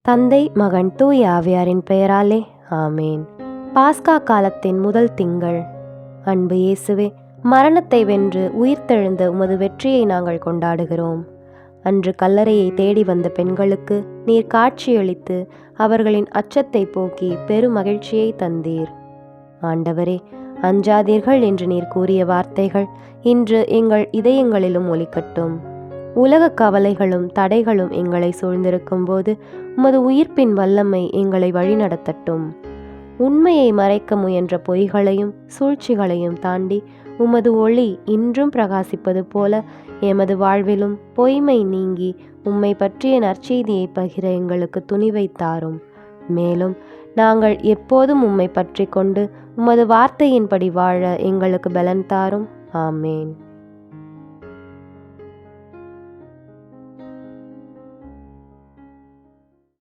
தந்தை, மகன், தூய ஆவியாரின் பெயராலே ஆமேன். பாஸ்கா காலத்தின் முதல் திங்கள். அன்பு இயேசுவே, மரணத்தை வென்று உயிர்த்தெழுந்த உமது வெற்றியை நாங்கள் கொண்டாடுகிறோம். அன்று கல்லறையை தேடி வந்த பெண்களுக்கு நீர் காட்சியளித்து அவர்களின் அச்சத்தை போக்கி பெருமகிழ்ச்சியை தந்தீர். ஆண்டவரே, அஞ்சாதீர்கள் என்று நீர் கூறிய வார்த்தைகள் இன்று எங்கள் இதயங்களிலும் ஒலிக்கட்டும். உலக கவலைகளும் தடைகளும் எங்களை சூழ்ந்திருக்கும் போது உமது உயிர்ப்பின் வல்லமை எங்களை வழிநடத்தட்டும். உண்மையை மறைக்க முயன்ற பொய்களையும் சூழ்ச்சிகளையும் தாண்டி உமது ஒளி இன்றும் பிரகாசிப்பது போல எமது வாழ்விலும் பொய்மை நீங்கி உம்மை பற்றிய நற்செய்தியை பகிர எங்களுக்கு துணிவை தாரும். மேலும் நாங்கள் எப்போதும் உம்மை பற்றி கொண்டு உமது வார்த்தையின்படி வாழ எங்களுக்கு பலன் தாரும். ஆமேன்.